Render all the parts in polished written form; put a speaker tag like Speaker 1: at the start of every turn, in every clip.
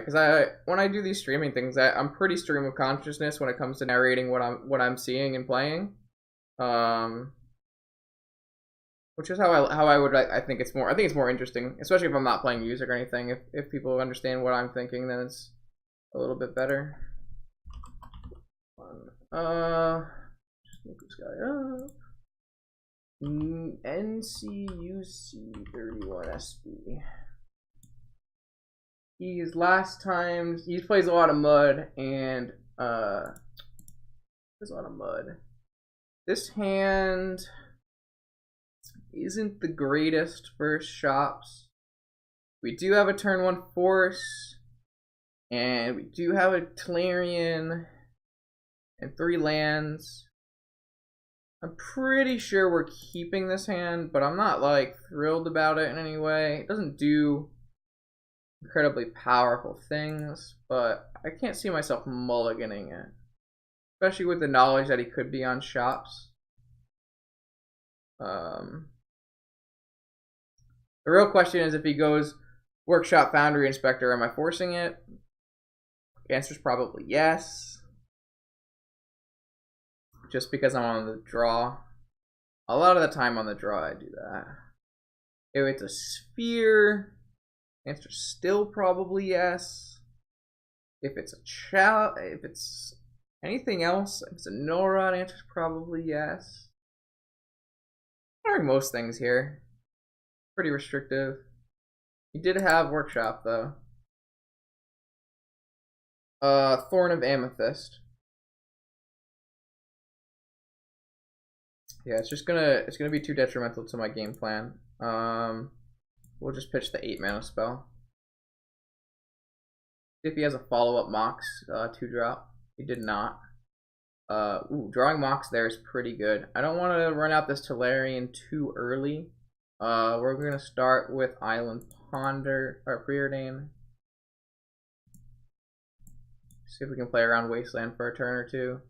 Speaker 1: because when I do these streaming things, I'm pretty stream of consciousness when it comes to narrating what I'm seeing and playing. Which is how I would I think it's more interesting, especially if I'm not playing music or anything. If people understand what I'm thinking, then it's a little bit better. Just look this guy up. NCUC31SB. He plays a lot of mud and plays a lot of mud. This hand isn't the greatest for shops. We do have a turn 1 force, and we do have a Tolarian and 3 lands. I'm pretty sure we're keeping this hand, but I'm not like thrilled about it in any way. It doesn't do incredibly powerful things, but I can't see myself mulliganing it, especially with the knowledge that he could be on shops. The real question is if he goes Workshop, Foundry, Inspector, am I forcing it? The answer is probably yes. Just because I'm on the draw. A lot of the time on the draw I do that. If it's a Sphere, the answer is still probably yes. If it's anything else, if it's a Nora, the answer is probably yes. I'm most things here. Pretty restrictive. He did have Workshop though. Thorn of Amethyst. Yeah, it's gonna be too detrimental to my game plan. We'll just pitch the 8 mana spell. If he has a follow-up Mox 2-drop. He did not. Drawing Mox there is pretty good. I don't want to run out this Tolarian too early. We're gonna start with Island Ponder or Preordain. See if we can play around Wasteland for a turn or two.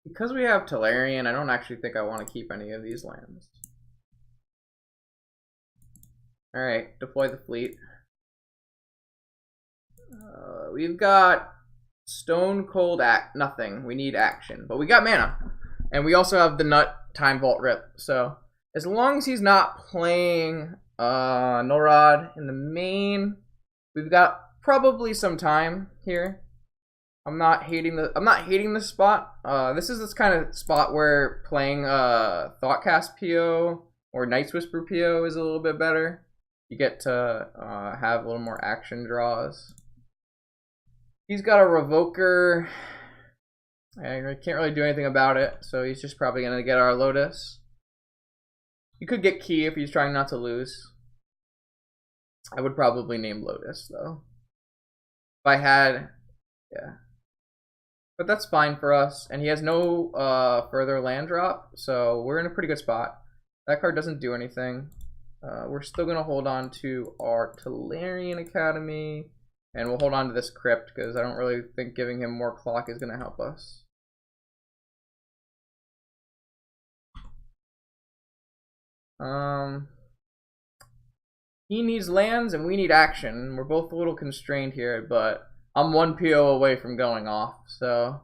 Speaker 1: Because we have Tolarian, I don't actually think I want to keep any of these lands. Alright, deploy the fleet. We've got Stone Cold nothing. We need action. But we got mana. And we also have the Nut Time Vault Rip. So as long as he's not playing Norod in the main, we've got probably some time here. I'm not hating the spot. This is this kind of spot where playing Thoughtcast PO or Night's Whisper PO is a little bit better. You get to have a little more action draws. He's got a Revoker. I can't really do anything about it, so he's just probably gonna get our Lotus. You could get Key if he's trying not to lose. I would probably name Lotus though. If I had, yeah. But that's fine for us, and he has no further land drop, so we're in a pretty good spot. That card doesn't do anything. We're still gonna hold on to our Tolarian Academy, and we'll hold on to this Crypt because I don't really think giving him more clock is gonna help us. He needs lands and we need action. We're both a little constrained here, but I'm 1 PO away from going off, so.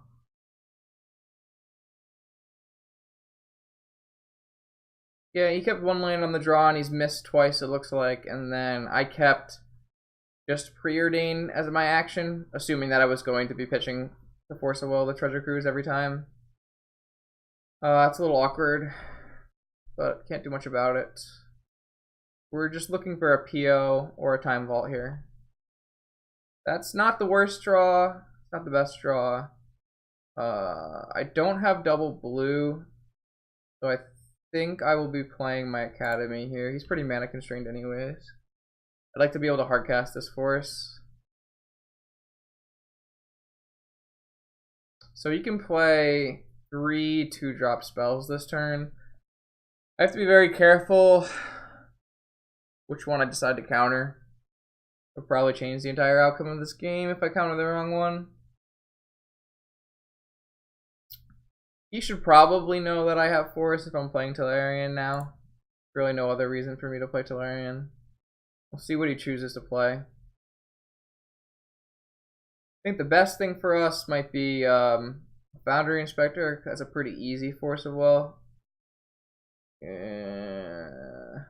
Speaker 1: Yeah, he kept 1 land on the draw and he's missed twice, it looks like, and then I kept just Preordain as my action, assuming that I was going to be pitching the Force of Will, the Treasure Cruise every time. That's a little awkward, but can't do much about it. We're just looking for a PO or a Time Vault here. That's not the worst draw. It's not the best draw. I don't have double blue, so I think I will be playing my Academy here. He's pretty mana constrained anyways. I'd like to be able to hardcast this Force. So you can play 3 2-drop spells this turn. I have to be very careful which one I decide to counter. It'll probably change the entire outcome of this game if I counter the wrong one. He should probably know that I have Force if I'm playing Tolarian now. Really no other reason for me to play Tolarian. We'll see what he chooses to play. I think the best thing for us might be Boundary Inspector. That's a pretty easy Force of Will. If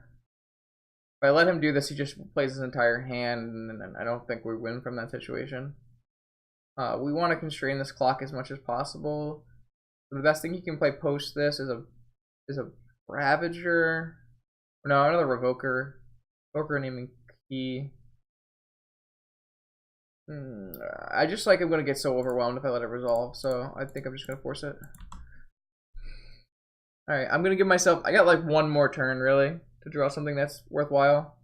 Speaker 1: I let him do this, he just plays his entire hand, and I don't think we win from that situation. We want to constrain this clock as much as possible. The best thing he can play post this is a Ravager. No, another Revoker. Revoker naming key. I just like I'm gonna get so overwhelmed if I let it resolve, so I think I'm just gonna force it. Alright, I'm gonna give myself, I got like one more turn really to draw something that's worthwhile.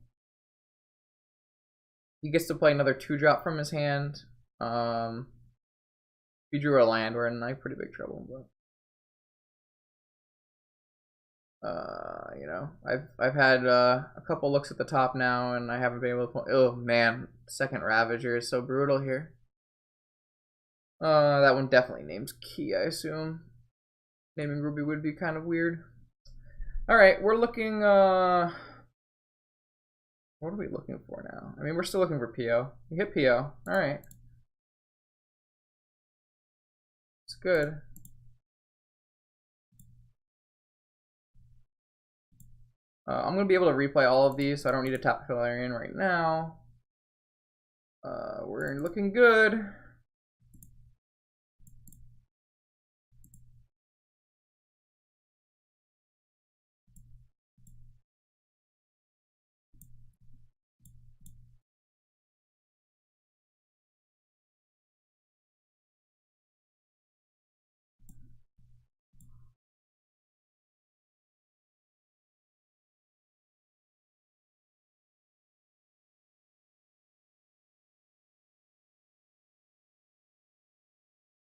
Speaker 1: He gets to play another 2-drop from his hand. If he drew a land, we're in like pretty big trouble, but you know, I've had a couple looks at the top now, and I haven't been able to. Oh man, second Ravager is so brutal here. That one definitely names key, I assume. Naming Ruby would be kind of weird. All right, we're looking. What are we looking for now? I mean, we're still looking for PO. We hit PO. All right, it's good. I'm going to be able to replay all of these, so I don't need to tap Tolarian right now. We're looking good.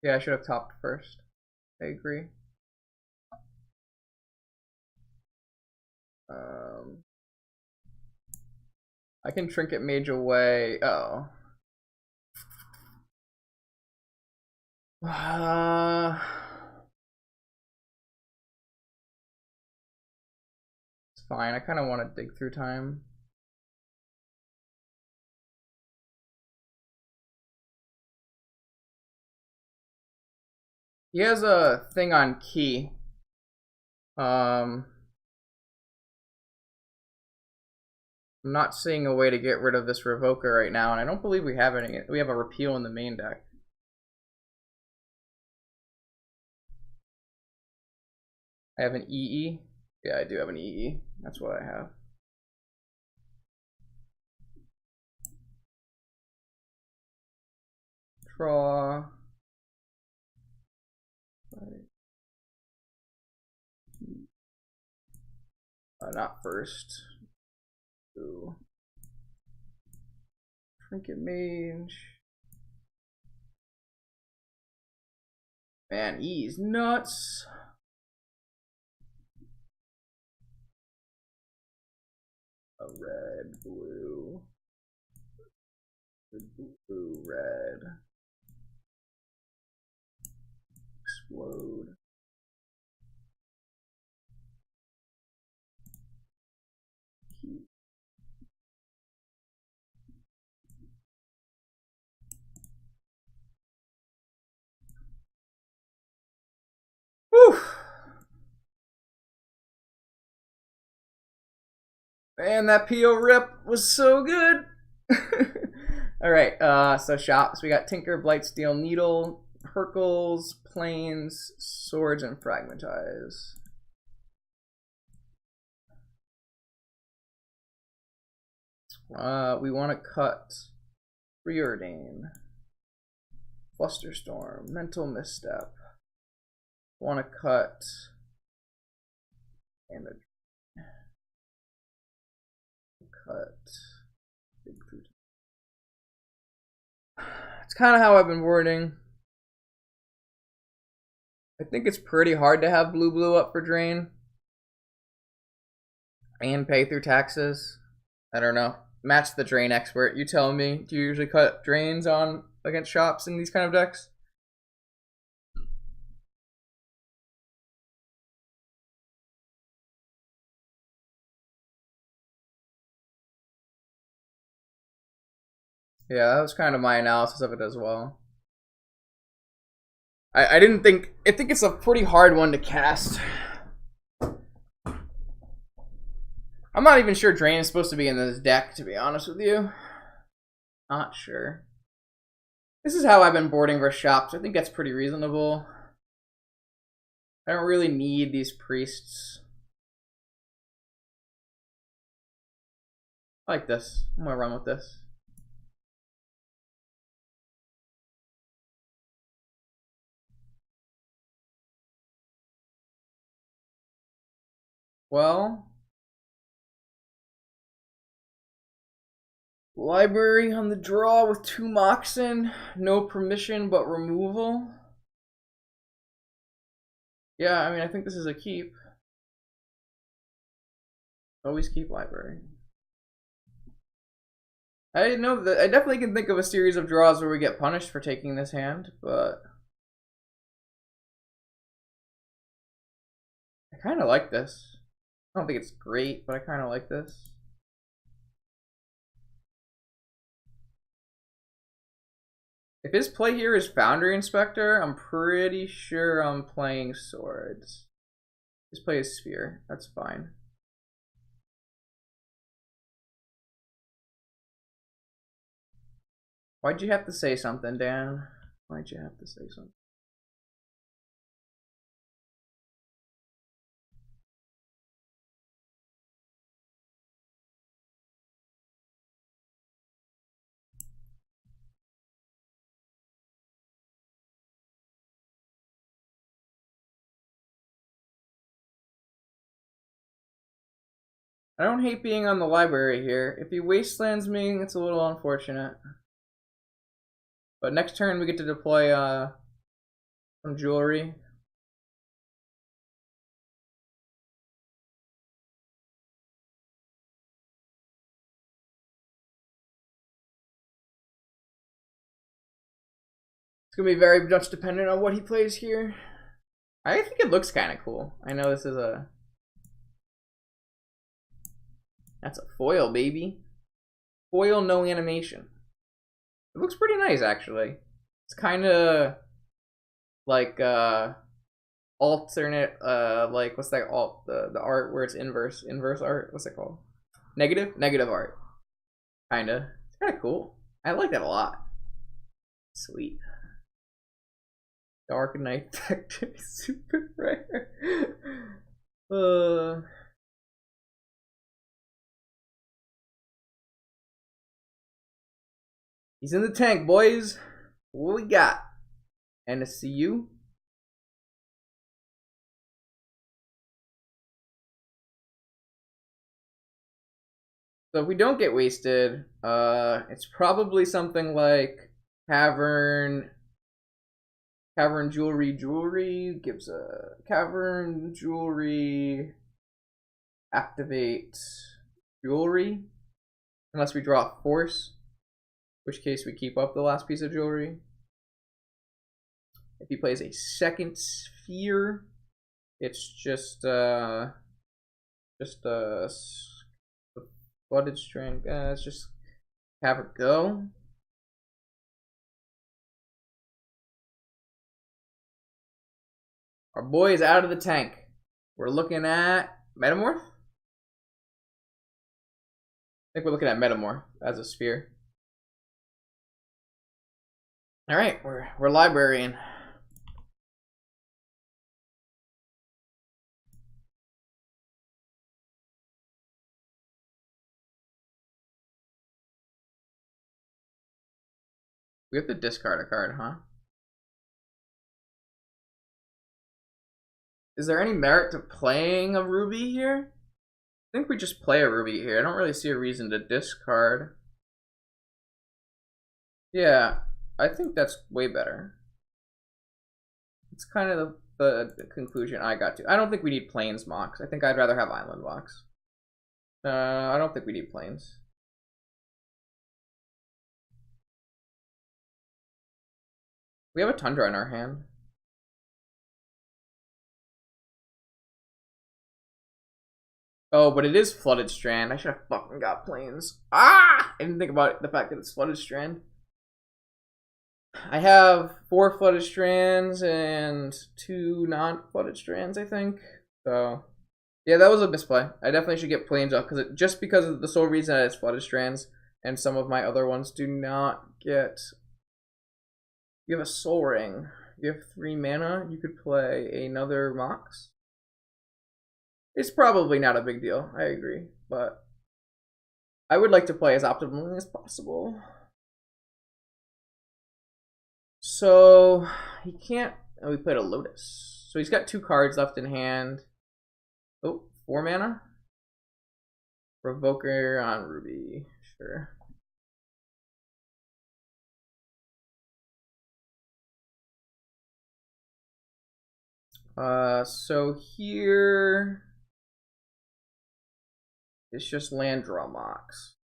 Speaker 1: Yeah, I should have topped first. I agree. I can Trinket Mage away. Oh. It's fine. I kind of want to dig through time. He has a thing on key. I'm not seeing a way to get rid of this Revoker right now, and I don't believe we have any. We have a repeal in the main deck. I have an EE. Yeah, I do have an EE. That's what I have. Draw. Not first. Ooh. Trinket Mage. Man, he's nuts. A red, blue. Blue, red. Explode. Whew. Man, that PO rip was so good. Alright, so shops. We got Tinker, Blight, Steel, Needle, Hercules, Planes, Swords, and Fragmentize. We want to cut Preordain, Flusterstorm, Mental Misstep. Want to cut and cut. It's kind of how I've been wording. I think it's pretty hard to have blue up for drain and pay through taxes. I don't know. Match the drain expert. You tell me. Do you usually cut drains on against shops in these kind of decks? Yeah, that was kind of my analysis of it as well. I didn't think... I think it's a pretty hard one to cast. I'm not even sure Drain is supposed to be in this deck, to be honest with you. Not sure. This is how I've been boarding versus shops. I think that's pretty reasonable. I don't really need these priests. I like this. I'm gonna run with this. Well, library on the draw with 2 Moxen, no permission but removal. Yeah, I mean, I think this is a keep. Always keep library. I know that I definitely can think of a series of draws where we get punished for taking this hand, but I kind of like this. I don't think it's great, but I kind of like this. If his play here is Foundry Inspector, I'm pretty sure I'm playing Swords. His play is Sphere. That's fine. Why'd you have to say something, Dan? Why'd you have to say something? I don't hate being on the library here. If he wastelands me, it's a little unfortunate. But next turn we get to deploy some jewelry. It's gonna be very much dependent on what he plays here. I think it looks kind of cool. I know this is a... That's a foil, baby. Foil, no animation. It looks pretty nice, actually. It's kind of like alternate, like what's that? The art where it's inverse art. What's it called? Negative art. Kinda. It's kind of cool. I like that a lot. Sweet. Dark Knight Detective super rare. He's in the tank, boys. What we got? NSCU. So if we don't get wasted, it's probably something like Cavern Jewelry gives a Cavern Jewelry activate Jewelry unless we draw a Force, in which case we keep up the last piece of jewelry. If he plays a second Sphere, it's just Flooded String. It's just have her go. Our boy is out of the tank. We're looking at Metamorph? I think we're looking at Metamorph as a Sphere. Alright, we're librarying. We have to discard a card, huh? Is there any merit to playing a Ruby here? I think we just play a Ruby here. I don't really see a reason to discard. Yeah, I think that's way better. It's kind of the conclusion I got to. I don't think we need Plains Mox. I think I'd rather have Island Mox. I don't think we need Plains. We have a Tundra in our hand. Oh, but it is Flooded Strand. I should have fucking got planes. Ah! I didn't think about the fact that it's Flooded Strand. I have 4 Flooded Strands and 2 non-Flooded Strands, I think. So, yeah, that was a misplay. I definitely should get planes up, just because of the sole reason that it's Flooded Strands, and some of my other ones do not get... You have a Soul Ring. You have 3 mana. You could play another Mox. It's probably not a big deal, I agree, but I would like to play as optimally as possible. So, he can't... Oh, we played a Lotus. So he's got 2 cards left in hand. Oh, 4 mana? Provoker on Ruby. Sure. So here... It's just land draw Mox.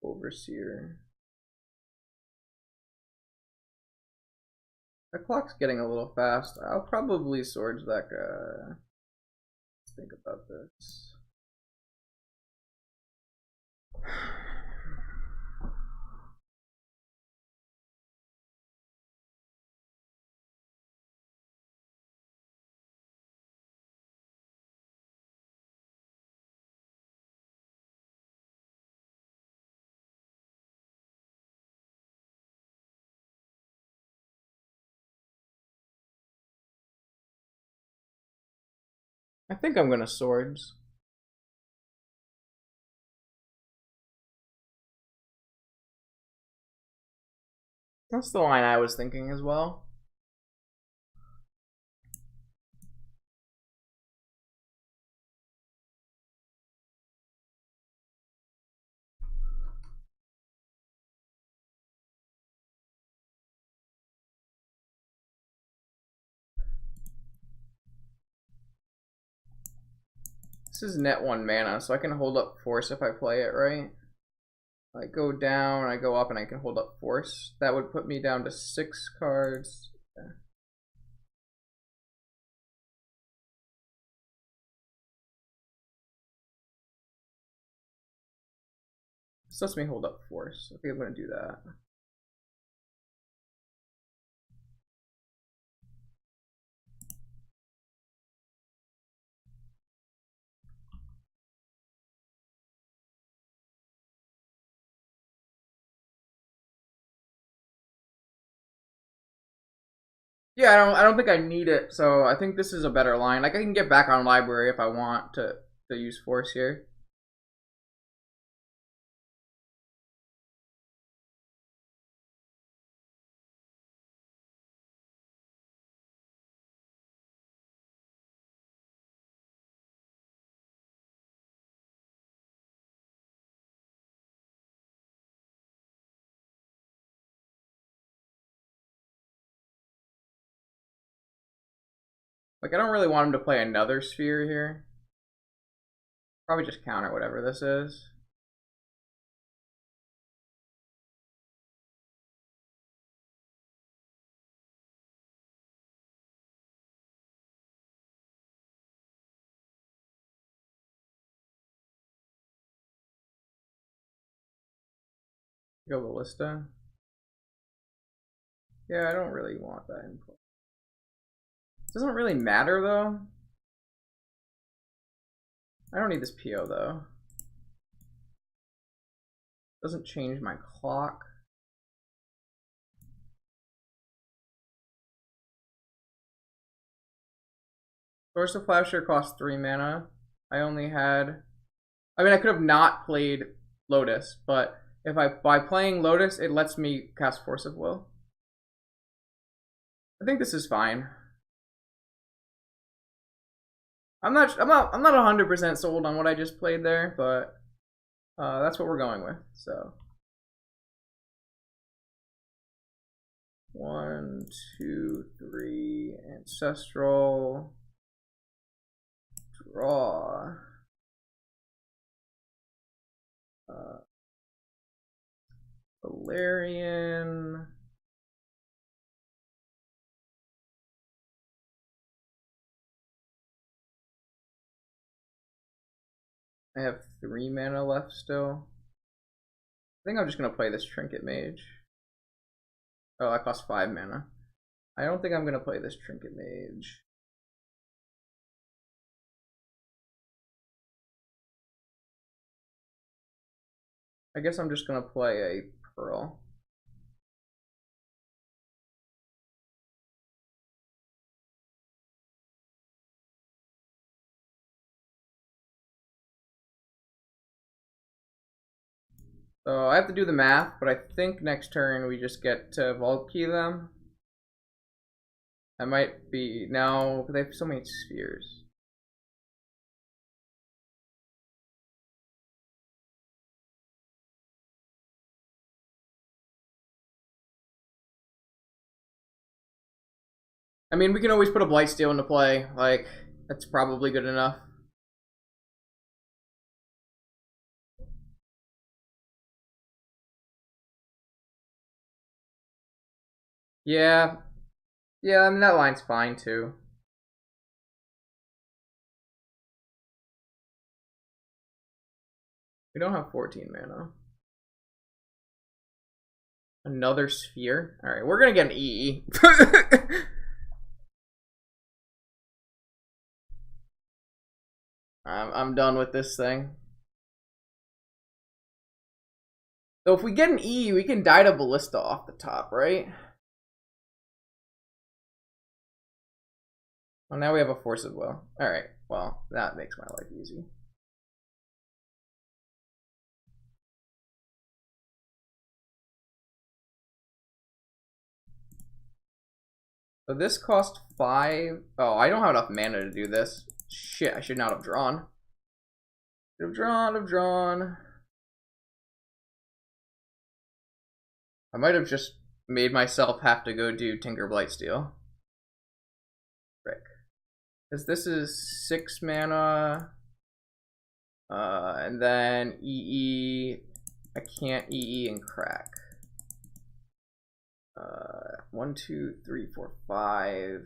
Speaker 1: Overseer. The clock's getting a little fast. I'll probably Swords that guy. Let's think about this. I think I'm gonna Swords. That's the line I was thinking as well. This is net 1 mana, so I can hold up Force if I play it right. I go down, I go up, and I can hold up Force. That would put me down to 6 cards. Yeah. This lets me hold up Force. I think I'm going to do that. Yeah, I don't think I need it, so I think this is a better line. Like, I can get back on Library if I want to use Force here. Like, I don't really want him to play another Sphere here. Probably just counter whatever this is. Go Ballista. Yeah, I don't really want that input. Doesn't really matter though. I don't need this PO though. Doesn't change my clock. Source of Flasher costs 3 mana. I only had... I mean, I could have not played Lotus, but if by playing Lotus, it lets me cast Force of Will. I think this is fine. I'm not 100% sold on what I just played there, but that's what we're going with. So 1, 2, 3, ancestral, draw. Valerian. I have 3 mana left still. I think I'm just gonna play this Trinket Mage. Oh, I cost 5 mana. I don't think I'm gonna play this Trinket Mage. I guess I'm just gonna play a Pearl. So I have to do the math, but I think next turn we just get to Vault Key them. That might be... No, but they have so many spheres. I mean, we can always put a Blightsteel into play. Like, that's probably good enough. Yeah. Yeah, I mean, that line's fine, too. We don't have 14 mana. Another sphere? Alright, we're gonna get an EE. I'm done with this thing. So if we get an E, we can die to Ballista off the top, right? Well, now we have a Force of Will. Alright, well, that makes my life easy. So this cost 5. Oh, I don't have enough mana to do this. Shit, I should not have drawn. Should have drawn. I might have just made myself have to go do Tinker Blightsteel. Frick. Because this is 6 mana. And then EE. I can't EE and crack. 1, 2, 3, 4, 5.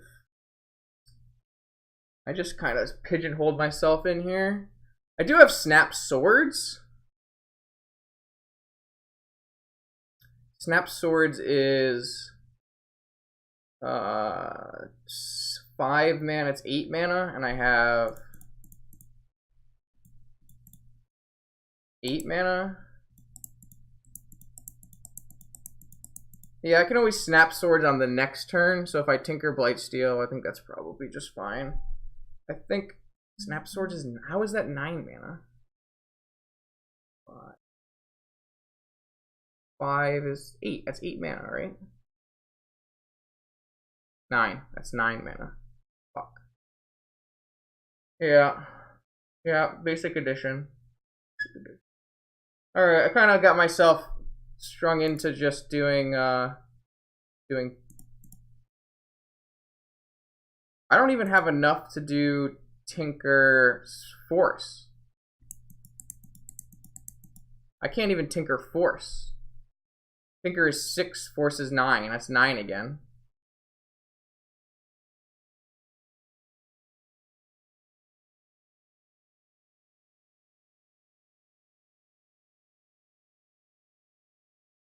Speaker 1: I just kind of pigeonholed myself in here. I do have Snap Swords. Snap Swords is 5 mana, it's 8 mana, and I have 8 mana. Yeah, I can always Snap Swords on the next turn, so if I Tinker Blightsteel, I think that's probably just fine. I think Snap Swords is... How is that 9 mana? 5 is 8. That's 8 mana, right? 9. That's 9 mana. Fuck. Yeah. Yeah, basic edition. Alright, I kind of got myself strung into just doing... I don't even have enough to do Tinker Force. I can't even Tinker Force. Tinker is 6, Force is 9. That's 9 again.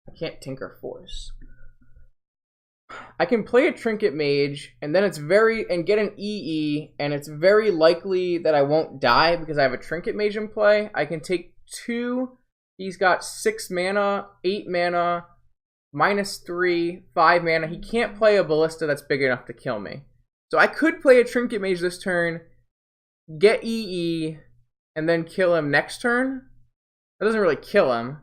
Speaker 1: I can't Tinker Force. I can play a Trinket Mage, and then get an EE, and it's very likely that I won't die because I have a Trinket Mage in play. I can take 2. He's got 6 mana, 8 mana, -3, 5 mana. He can't play a Ballista that's big enough to kill me. So I could play a Trinket Mage this turn, get EE, and then kill him next turn. That doesn't really kill him.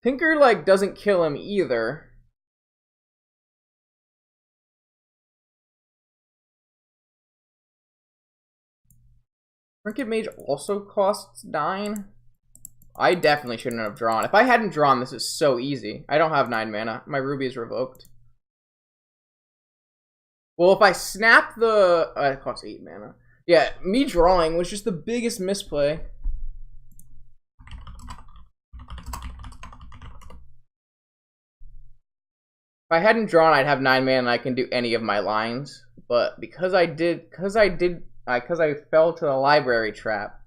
Speaker 1: Tinker, like, doesn't kill him either. Trinket Mage also costs 9. I definitely shouldn't have drawn. If I hadn't drawn, this is so easy. I don't have 9 mana. My Ruby is revoked. Well, if I snap the... it costs 8 mana. Yeah, me drawing was just the biggest misplay. If I hadn't drawn, I'd have 9 mana and I can do any of my lines. But because I fell to the library trap,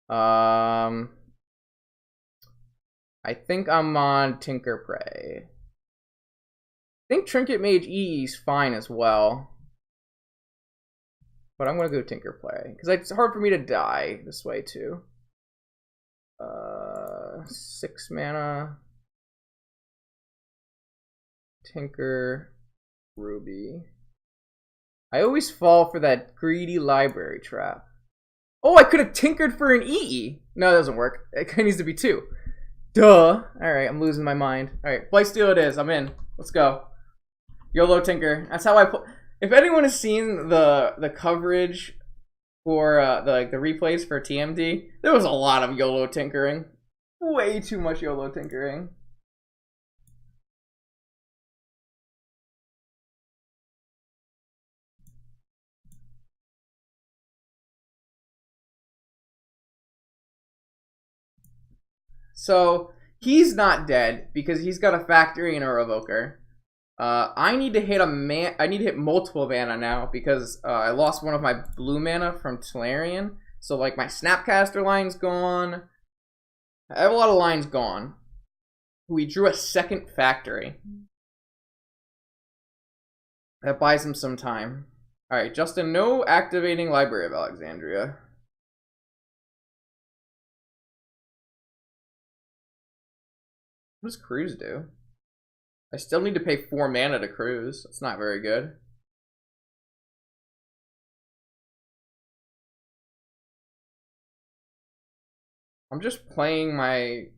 Speaker 1: I think I'm on Tinker Prey. I think Trinket Mage EE is fine as well. But I'm going to go Tinker Play. Because it's hard for me to die this way too. 6 mana. Tinker. Ruby. I always fall for that greedy library trap. Oh, I could have tinkered for an EE. No, it doesn't work. It needs to be 2. Duh. Alright, I'm losing my mind. Alright, play steal it is. I'm in. Let's go. YOLO Tinker. That's how I play. If anyone has seen the coverage for the replays for TMD, there was a lot of YOLO tinkering. Way too much YOLO tinkering. So he's not dead because he's got a factory and a revoker. I need to hit I need to hit multiple mana now because I lost one of my blue mana from Tolarian. So like my Snapcaster line's gone. I have a lot of lines gone. We drew a second factory. That buys him some time. Alright, Justin, no activating Library of Alexandria. What does Cruise do? I still need to pay 4 mana to Cruise. That's not very good. I'm just playing my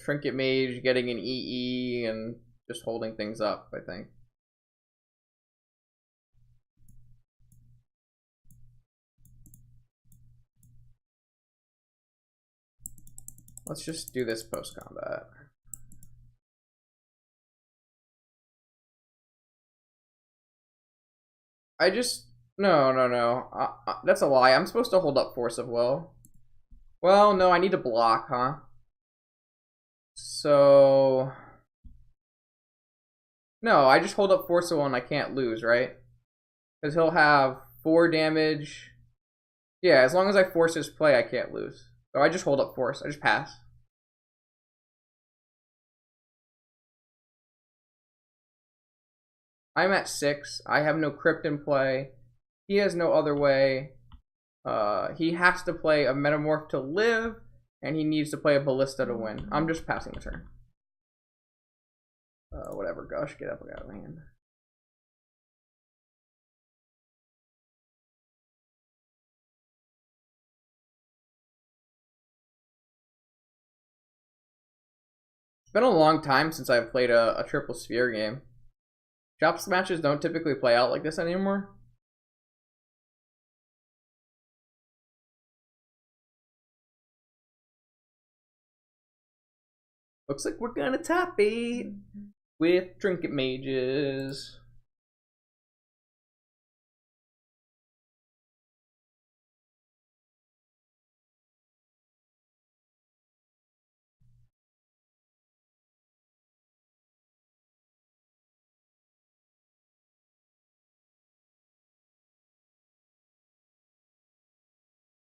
Speaker 1: Trinket Mage, getting an EE, and just holding things up, I think. Let's just do this post-combat. No. That's a lie. I'm supposed to hold up Force of Will. Well, no, I need to block, huh? So... No, I just hold up Force of Will and I can't lose, right? Because he'll have 4 damage. Yeah, as long as I force his play, I can't lose. So I just hold up Force. I just pass. I'm at 6. I have no crypt in play. He has no other way. He has to play a Metamorph to live, and he needs to play a Ballista to win. I'm just passing the turn. Whatever, Gush, get up and out of hand. It's been a long time since I've played a triple sphere game. Chop matches don't typically play out like this anymore. Looks like we're gonna top it with Trinket Mages.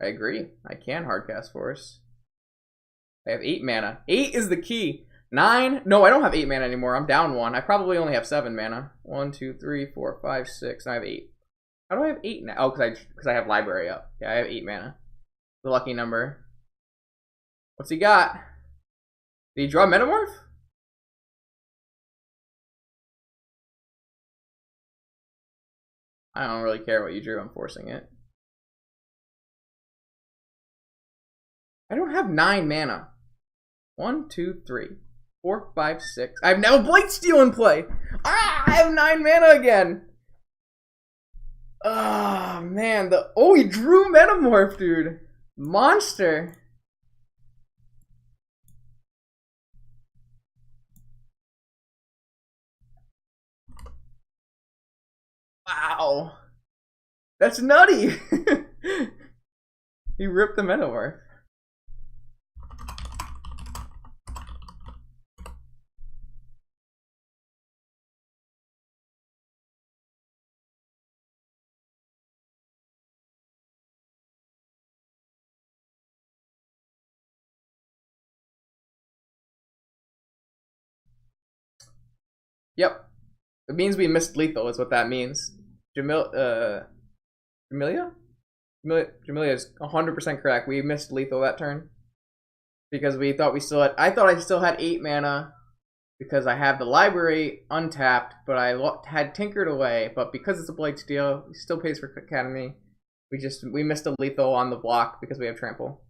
Speaker 1: I agree. I can hardcast Force. I have 8 mana. 8 is the key. 9? No, I don't have 8 mana anymore. I'm down 1. I probably only have 7 mana. 1, 2, 3, 4, 5, 6. I have 8. How do I have 8 now? Oh, because I have Library up. Yeah, I have 8 mana. The lucky number. What's he got? Did he draw Metamorph? I don't really care what you drew. I'm forcing it. I don't have 9 mana. 1, 2, 3, 4, 5, 6. I have now Blightsteel in play. Ah, I have 9 mana again. Ah, man. He drew Metamorph, dude. Monster. Wow. That's nutty. He ripped the Metamorph. Yep. It means we missed lethal is what that means. Jamelia? Jamelia is 100% correct. We missed lethal that turn. Because we thought we still had... I thought I still had 8 mana. Because I have the library untapped. But I had tinkered away. But because it's a Blight Steel, it still pays for Academy. We missed a lethal on the block because we have trample.